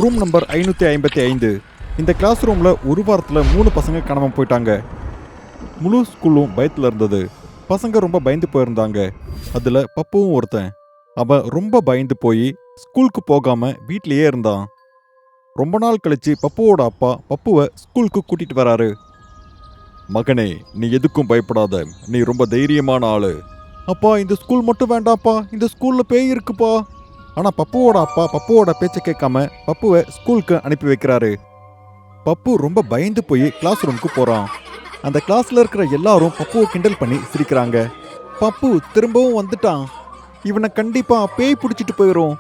Room number 555. இந்த class ரூமில் ஒரு வாரத்தில் 3 பசங்க காணாமல் போயிட்டாங்க. முழு ஸ்கூலும் பயத்தில் இருந்தது. பசங்க ரொம்ப பயந்து போயிருந்தாங்க. அதில் பப்புவும் ஒருத்தன். அவன் ரொம்ப பயந்து போய் ஸ்கூலுக்கு போகாமல் வீட்லேயே இருந்தான். ரொம்ப நாள் கழிச்சு பப்புவோட அப்பா பப்புவை ஸ்கூலுக்கு கூட்டிகிட்டு வராரு. மகனே, நீ எதுக்கும் பயப்படாத, நீ ரொம்ப தைரியமான ஆளு. அப்பா, இந்த ஸ்கூல் மட்டும் வேண்டாப்பா, இந்த ஸ்கூலில் பேய் இருக்குப்பா. ஆனால் பப்புவோட அப்பா பப்புவோட பேச்சை கேட்காம பப்புவை ஸ்கூலுக்கு அனுப்பி வைக்கிறாரு. பப்பு ரொம்ப பயந்து போய் கிளாஸ் ரூமுக்கு போகிறான். அந்த கிளாஸில் இருக்கிற எல்லாரும் பப்புவை கிண்டல் பண்ணி சிரிக்கிறாங்க. பப்பு திரும்பவும் வந்துட்டான், இவனை கண்டிப்பாக பேய் பிடிச்சிட்டு போயிடும்.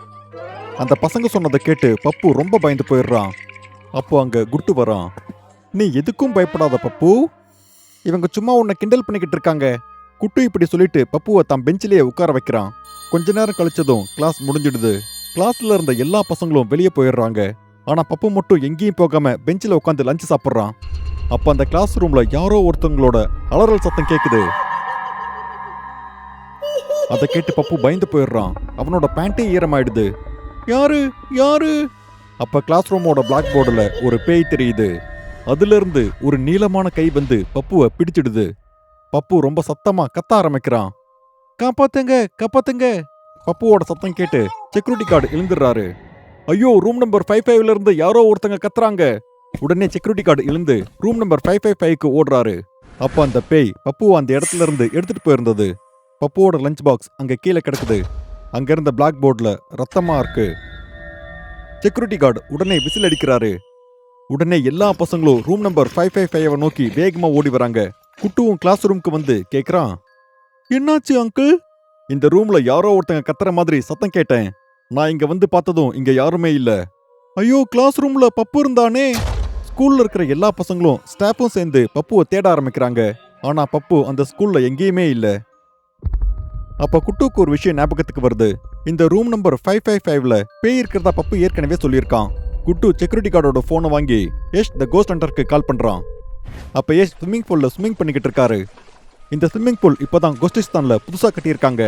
அந்த பசங்க சொன்னதை கேட்டு பப்பு ரொம்ப பயந்து போயிடுறான். அப்போ அங்கே குட்டு வரான். நீ எதுக்கும் பயப்படாத பப்பு, இவங்க சும்மா உன்னை கிண்டல் பண்ணிக்கிட்டு இருக்காங்க. குட்டு இப்படி சொல்லிட்டு பப்புவை தான் பெஞ்சிலேயே உட்கார வைக்கிறான். கொஞ்ச நேரம் கழிச்சதும் கிளாஸ் முடிஞ்சிடுது. கிளாஸ்ல இருந்த எல்லா பசங்களும் வெளியே போயிடுறாங்க. ஆனா பப்பு மட்டும் எங்கேயும் போகாம பெஞ்சில் உட்காந்து லஞ்ச் சாப்பிட்றான். அப்ப அந்த கிளாஸ் ரூம்ல யாரோ ஒருத்தவங்களோட அலறல் சத்தம் கேக்குது. அதை கேட்டு பப்பு பயந்து போயிடுறான். அவனோட பேண்டே ஈரமாயிடுது. யாரு யாரு? அப்ப கிளாஸ் ரூமோட பிளாக் போர்டுல ஒரு பேய் தெரியுது. அதுல இருந்து ஒரு நீளமான கை வந்து பப்புவை பிடிச்சிடுது. பப்பு ரொம்ப சத்தமா கத்த ஆரம்பிக்கிறான். காப்பாத்துங்க காப்பாத்துங்க! பப்புவோட சத்தம் கேட்டு செக்யூரிட்டி கார்டு எழுந்துடுறாரு. ஐயோ, ரூம் நம்பர் 55ல இருந்து யாரோ ஒருத்தங்க கத்துறாங்க. உடனே செக்யூரிட்டி கார்டு எழுந்து ரூம் நம்பர் 555க்கு ஓடுறாரு. அப்ப அந்த பேய் பப்புவை அந்த இடத்துல இருந்து எடுத்துட்டு போயிருந்தது. பப்புவோட லஞ்ச் பாக்ஸ் அங்க கீழே கிடக்குது. அங்க இருந்த பிளாக் போர்டுல ரத்தமா இருக்கு. செக்யூரிட்டி கார்டு உடனே விசில் அடிக்கிறாரு. உடனே எல்லா பசங்களும் ரூம் நம்பர் 555 நோக்கி வேகமா ஓடி வராங்க. குட்டுவும் கிளாஸ் ரூமுக்கு வந்து கேக்குறான், என்னாச்சு அங்கிள்? இந்த ரூம்ல யாரோ ஒருத்தங்க கத்துற மாதிரி சத்தம் கேட்டேன். நான் இங்க வந்து பார்த்ததும் இங்க யாருமே இல்ல. ஐயோ, கிளாஸ் ரூம்ல பப்பு இருந்தானே! ஸ்கூல்ல இருக்கிற எல்லா பசங்களும் ஸ்டாஃபும் சேர்ந்து பப்புவை தேட ஆரம்பிக்கிறாங்க. ஆனா பப்பு அந்த ஸ்கூல்ல எங்கேயுமே இல்ல. அப்ப குட்டுக்கு ஒரு விஷயம் ஞாபகத்துக்கு வருது. இந்த ரூம் நம்பர் 555ல பேய் இருக்கிறதா பப்பு ஏற்கனவே சொல்லியிருக்கான். குட்டு செக்யூரிட்டி கார்டோட போனை வாங்கி யஷ் த கோஸ்ட் ஹண்டருக்கு கால் பண்றான். அப்ப யஷ் ஸ்விம்மிங் பூல்ல ஸ்விம்மிங் பண்ணிக்கிட்டு இருக்காரு. இந்த ஸ்விம்மிங் பூல் இப்போதான் கோஸ்டிஸ்தான்ல புதுசா கட்டியிருக்காங்க.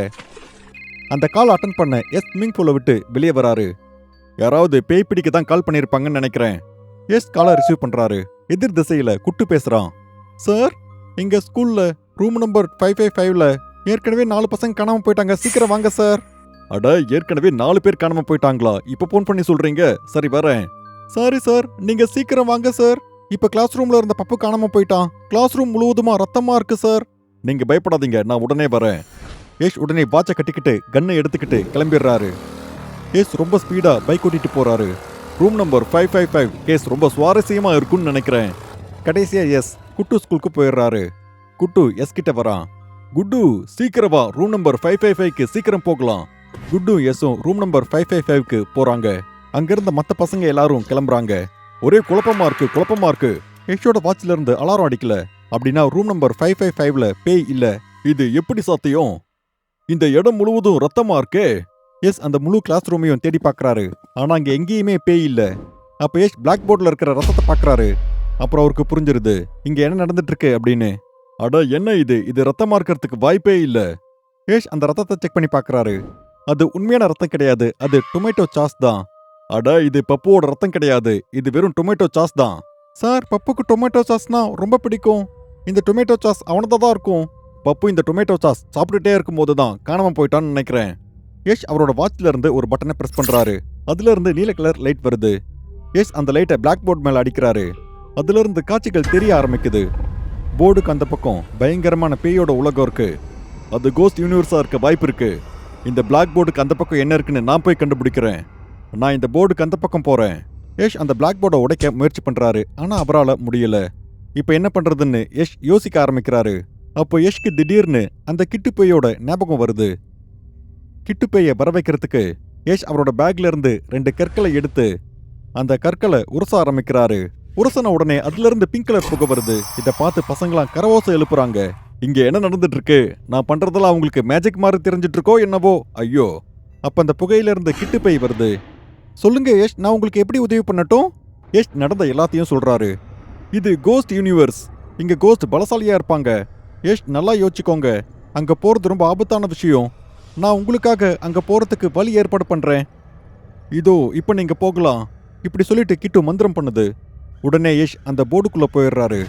அந்த கால் அட்டன் பண்ண எஸ் ஸ்விம்மிங் பூலை விட்டு வெளியே வராரு. யாராவது பேய் பிடிக்க தான் கால் பண்ணியிருப்பாங்கன்னு நினைக்கிறேன். எஸ் காலை ரிசீவ் பண்றாரு. எதிர் திசையில குட்டு பேசுறான். சார், எங்க ஸ்கூல்ல ரூம் நம்பர் 555ல ஏற்கனவே 4 பசங்க காணாம போயிட்டாங்க, சீக்கிரம் வாங்க சார். அட, ஏற்கனவே 4 பேர் காணாம போயிட்டாங்களா? இப்ப போன் பண்ணி சொல்றீங்க? சரி, வரேன். சாரி சார், நீங்க சீக்கிரம் வாங்க சார். இப்ப கிளாஸ் ரூம்ல இருந்த பப்பு காணாம போயிட்டான். கிளாஸ் ரூம் முழுவதுமா ரத்தமா இருக்கு சார். நீங்க பயப்படாதீங்க, நான் உடனே வரேன். யஷ் உடனே வாட்சை கட்டிக்கிட்டு கன்னை எடுத்துக்கிட்டு கிளம்பிடுறாரு. யஷ் ரொம்ப ஸ்பீடா பைக் ஓட்டிட்டு போறாரு. ரூம் நம்பர் 555 கேஸ் ரொம்ப சுவாரஸ்யமா இருக்கும்னு நினைக்கிறேன். கடைசியா எஸ் குட்டு ஸ்கூலுக்கு போயிடுறாரு. குட்டு எஸ் கிட்ட வரான். குட்டு, சீக்கிரம் வா, ரூம் நம்பர் 555க்கு சீக்கிரம் போகலாம். குட்டு எஸும் ரூம் நம்பர் 555க்கு போறாங்க. அங்கிருந்த மற்ற பசங்க எல்லாரும் கிளம்புறாங்க. ஒரே குழப்பமா இருக்கு. யஷோட வாட்ச்ல இருந்து அலாரம் அடிக்கல. அப்படின்னா ரூம் நம்பர் 555ல பேய் இல்ல. இது எப்படி சாத்தியம்? இந்த இடம் முழுவதும் ரத்தமா இருக்கே. எஸ் அந்த முழு கிளாஸ் ரூமையும் தேடி பார்க்கறாரு. ஆனா அங்க எங்கேயுமே பேய் இல்ல. அப்ப எஸ் பிளாக் போர்ட்ல இருக்கிற ரத்தத்தை பார்க்கறாரு. அப்புறம் அவருக்கு புரிஞ்சிருது இங்க என்ன நடந்துட்டு இருக்கு அப்படின்னு. அட, என்ன இது ரத்தமா இருக்கிறதுக்கு வாய்ப்பே இல்ல. ஏஷ் அந்த ரத்தத்தை செக் பண்ணி பார்க்கறாரு. அது உண்மையான ரத்தம் கிடையாது, அது டொமேட்டோ சாஸ் தான். அட, இது பப்புவோட ரத்தம் கிடையாது, இது வெறும் டொமேட்டோ சாஸ் தான். சார், பப்புக்கு டொமேட்டோ சாஸ்னா ரொம்ப பிடிக்கும். இந்த டொமேட்டோ சாஸ் அவனதான் தான் இருக்கும். பப்பு இந்த டொமேட்டோ சாஸ் சாப்பிட்டுட்டே இருக்கும்போது தான் காணாம போயிட்டான்னு நினைக்கிறேன். யஷ் அவரோட வாட்ச்ல இருந்து ஒரு பட்டனை பிரஸ் பண்றாரு. அதுல இருந்து நீல கலர் லைட் வருது. யஷ் அந்த லைட்டை பிளாக் போர்டு மேல அடிக்கிறாரு. அதுல இருந்து காட்சிகள் தெரிய ஆரம்பிக்குது. போர்டுக்கு அந்த பக்கம் பயங்கரமான பேயோட உலகம் இருக்கு. அது கோஸ்ட் யூனிவர்ஸா இருக்க வாய்ப்பு இருக்கு. இந்த பிளாக் போர்டுக்கு அந்த பக்கம் என்ன இருக்குன்னு நான் போய் கண்டுபிடிக்கிறேன். நான் இந்த போர்டுக்கு அந்த பக்கம் போறேன். யஷ் அந்த பிளாக் போர்டை உடைக்க முயற்சி பண்றாரு. ஆனா அவரால் முடியல. இப்ப என்ன பண்றதுன்னு யஷ் யோசிக்க ஆரம்பிக்கிறாரு. அப்போ யஷ்க்கு திடீர்னு அந்த கிட்டுப்பையோட ஞாபகம் வருது. கிட்டுப்பையை வர வைக்கிறதுக்கு யஷ் அவரோட பேக்ல இருந்து 2 கற்களை எடுத்து அந்த கற்களை உரச ஆரம்பிக்கிறாரு. உரசன உடனே அதுல இருந்து பிங்க் கலர் புகை வருது. இதை பார்த்து பசங்களாம் கரவோசை எழுப்புறாங்க. இங்க என்ன நடந்துட்டு இருக்கு? நான் பண்றதெல்லாம் அவங்களுக்கு மேஜிக் மாதிரி தெரிஞ்சிட்டு இருக்கோ என்னவோ. ஐயோ! அப்ப அந்த புகையில இருந்து கிட்டுப்பை வருது. சொல்லுங்க யஷ், நான் உங்களுக்கு எப்படி உதவி பண்ணட்டும்? யஷ் நடந்த எல்லாத்தையும் சொல்றாரு. இது கோஸ்ட் யூனிவர்ஸ். இங்க கோஸ்ட் பலசாலியா இருப்பாங்க. யஷ், நல்லா யோசிச்சுக்கோங்க. அங்க போறது ரொம்ப ஆபத்தான விஷயம். நான் உங்களுக்காக அங்க போறதுக்கு வழி ஏற்பாடு பண்றேன். இதோ இப்ப நீங்க போகலாம். இப்படி சொல்லிட்டு கிட்டு மந்திரம் பண்ணுது. உடனே யஷ் அந்த போர்டுக்குள்ள போயிடுறாரு.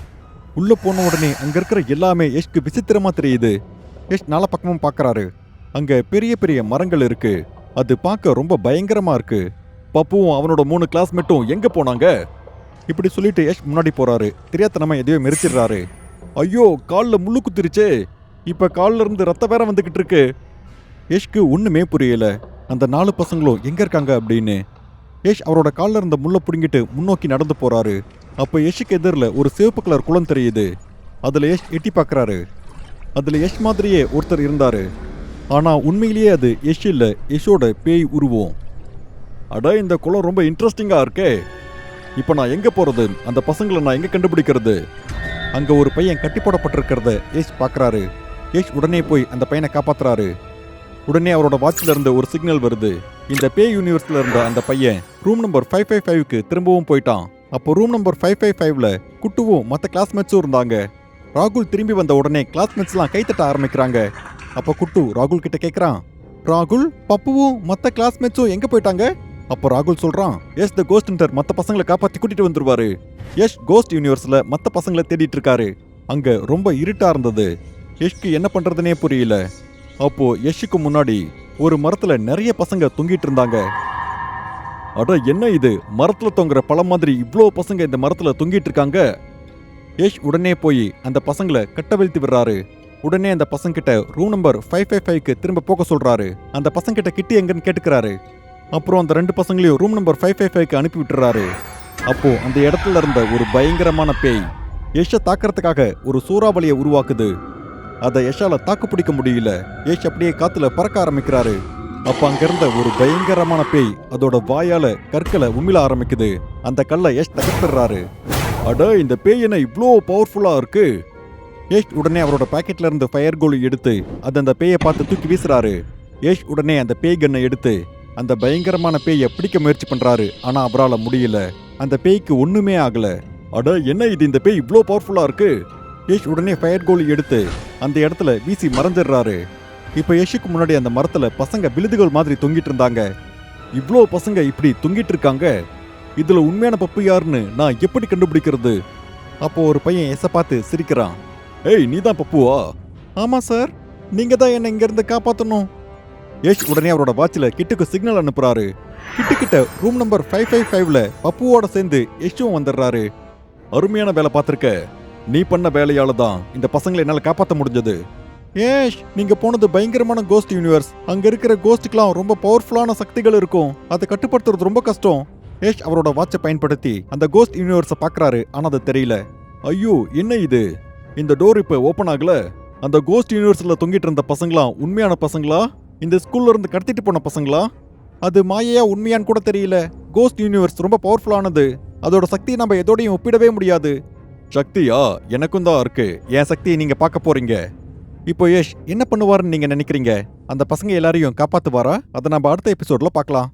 உள்ள போன உடனே அங்க இருக்கிற எல்லாமே யஷ்க்கு விசித்திரமா தெரியுது. யஷ் நாலா பக்கமும் பார்க்கறாரு. அங்க பெரிய பெரிய மரங்கள் இருக்கு. அது பார்க்க ரொம்ப பயங்கரமா இருக்கு. பப்புவும் அவனோட 3 கிளாஸ்மேட்டும் எங்க போனாங்க? இப்படி சொல்லிட்டு யஷ் முன்னாடி போறாரு. தெரியாதனமா எதையோ மெரிச்சிடுறாரு. ஐயோ, கால்ல முள்ளு குத்திருச்சே. இப்ப கால்ல இருந்து ரத்தம் வேற வந்துகிட்டு இருக்கு. யஷ்க்கு ஒண்ணுமே புரியல. அந்த 4 பசங்களும் எங்க இருக்காங்க அப்படின்னு. யஷ் அவரோட கால்ல இருந்த முள்ள புடுங்கிட்டு முன்னோக்கி நடந்து போறாரு. அப்ப யஷ்க்கு எதிரில் ஒரு சிவப்பு கலர் குளம் தெரியுது. அதுல யஷ் எட்டி பார்க்கறாரு. அதுல யஷ் மாதிரியே ஒருத்தர் இருந்தாரு. ஆனா உண்மையிலேயே அது யஷ் இல்ல, யஷோட பேய் உருவம். அட, இந்த குளம் ரொம்ப இன்ட்ரெஸ்டிங்கா இருக்கே. இப்ப நான் எங்க போறது? அந்த பசங்களை நான் எங்க கண்டுபிடிக்கிறது? அங்க ஒரு பையன் கட்டி போடப்பட்டிருக்கிறத யஷ் பார்க்கறாரு. யஷ் உடனே போய் அந்த பையனை காப்பாத்துறாரு. உடனே அவரோட வாட்ச்ல இருந்து ஒரு சிக்னல் வருது. இந்த பேய் யூனிவர்ஸ்ல இருந்த அந்த பையன் ரூம் நம்பர் 555க்கு திரும்பவும் போயிட்டான். அப்போ ரூம் நம்பர் 555ல குட்டுவும் மற்ற கிளாஸ்மேட்ஸும் இருந்தாங்க. ராகுல் திரும்பி வந்த உடனே கிளாஸ்மேட்ஸ்லாம் கைத்தட்ட ஆரம்பிக்கிறாங்க. அப்போ குட்டு ராகுல் கிட்ட கேட்கறான், ராகுல், பப்புவும் மற்ற கிளாஸ்மேட்ஸும் எங்க போயிட்டாங்க? அப்போ ராகுல் சொல்றான், எஸ், த கோஸ்ட் ஹண்டர் மற்ற பசங்களை காப்பாத்தி கூட்டிட்டு வந்துருவாரு. யஷ் கோஸ்ட் யூனிவர்ஸ்ல மற்ற பசங்களை தேடிட்டு இருக்காரு. அங்க ரொம்ப இருட்டா இருந்தது. யஷ்க்கு என்ன பண்றதுனே புரியல. அப்போ யஷ்க்கு முன்னாடி ஒரு மரத்துல நிறைய பசங்க தொங்கிட்டு இருந்தாங்க. அட, என்ன இது? மரத்துல தொங்குற பழம் மாதிரி இவ்ளோ பசங்க இந்த மரத்துல தொங்கிட்டு இருக்காங்க. யஷ் உடனே போய் அந்த பசங்களை கட்டவிழ்த்து விடுறாரு. உடனே அந்த பசங்க கிட்ட ரூம் நம்பர் 555க்கு திரும்ப போக சொல்றாரு. அந்த பசங்க கிட்ட கிட்டி எங்கன்னு கேட்டுக்கிறாரு. அப்புறம் அந்த 2 பசங்களையும் ரூம் நம்பர் 555க்கு அனுப்பி விட்டுறாரு. அப்போ அந்த இடத்துல இருந்த ஒரு பயங்கரமான பேய் யஷை தாக்குறதுக்காக ஒரு சூறாவளியை உருவாக்குது. அதை யஷால தாக்கு பிடிக்க முடியல. யஷ் அப்படியே காத்துல பறக்க ஆரம்பிக்கிறாரு. அப்ப அங்க இருந்த ஒரு பயங்கரமான பேய் அதோட வாயால கற்களை உமிழ ஆரம்பிக்குது. அந்த கல்லை யஷ் தகர்த்துறாரு. அட, இந்த பேய் என்ன இவ்ளோ பவர்ஃபுல்லா இருக்கு? யஷ் உடனே அவரோட பாக்கெட்ல இருந்து ஃபயர் கோலி எடுத்து அது அந்த பேயை பார்த்து தூக்கி வீசுறாரு. யஷ் உடனே அந்த பேய் கன்னை எடுத்து அந்த பயங்கரமான பேயை பிடிக்க முயற்சி பண்றாரு. ஆனா அவரால முடியல. அந்த பேய்க்கு ஒண்ணுமே ஆகல. அட, என்ன இது? இந்த பேய் இவ்ளோ பவர்ஃபுல்லா இருக்கு? யஷ் உடனே ஃபயர் கோலி எடுத்து அந்த இடத்துல வீசி மறைஞ்சிடுறாரு. இப்ப யஷுக்கு முன்னாடி அந்த மரத்துல பசங்க விழுதுகள் மாதிரி தொங்கிட்டு இருந்தாங்க. இவ்ளோ பசங்க இப்படி தொங்கிட்டு இருக்காங்க. இதுல உண்மையான பப்பு யாருன்னு நான் எப்படி கண்டுபிடிக்கிறது? அப்போ ஒரு பையன் யஷை பார்த்து சிரிக்கிறான். ஏய், நீ தான் பப்புவா? ஆமா சார், நீங்க தான் என்ன இங்க இருந்து காப்பாத்தணும். யஷ் உடனே அவரோட வாட்ச்ல கிட்டுக்கு சிக்னல் அனுப்புறாரு. கிட்ட ரூம் நம்பர் 555ல பப்புவோட சேர்ந்து யஷும் வந்துடுறாரு. அருமையான வேலை பார்த்திருக்க. நீ பண்ண வேலையால தான் இந்த பசங்களை என்னால காப்பாற்ற முடிஞ்சது. ஏஷ், நீங்க போனது பயங்கரமான கோஸ்ட் யூனிவர்ஸ். அங்க இருக்கிற கோஸ்டுக்கெல்லாம் ரொம்ப பவர்ஃபுல்லான சக்திகள் இருக்கும். அதை கட்டுப்படுத்துறது ரொம்ப கஷ்டம். ஏஷ் அவரோட வாட்சை பயன்படுத்தி அந்த கோஸ்ட் யூனிவர்ஸை பார்க்கறாரு. ஆனா அது தெரியல. ஐயோ, என்ன இது? இந்த டோர் இப்ப ஓபன் ஆகல. அந்த கோஸ்ட் யூனிவர்ஸ்ல தொங்கிட்டு இருந்த பசங்களா உண்மையான பசங்களா? இந்த ஸ்கூல்ல இருந்து கடத்திட்டு போன பசங்களா? அது மாயையா உண்மையான்னு கூட தெரியல. கோஸ்ட் யூனிவர்ஸ் ரொம்ப பவர்ஃபுல்லானது. அதோட சக்தியை நம்ம எதோடையும் ஒப்பிடவே முடியாது. சக்தியா? எனக்கும் தான் இருக்கு. என் சக்தியை நீங்க பார்க்க போறீங்க. இப்போ யஷ் என்ன பண்ணுவாருன்னு நீங்க நினைக்கிறீங்க? அந்த பசங்க எல்லாரையும் காப்பாத்துவாரா? அதை நம்ம அடுத்த எபிசோட்ல பார்க்கலாம்.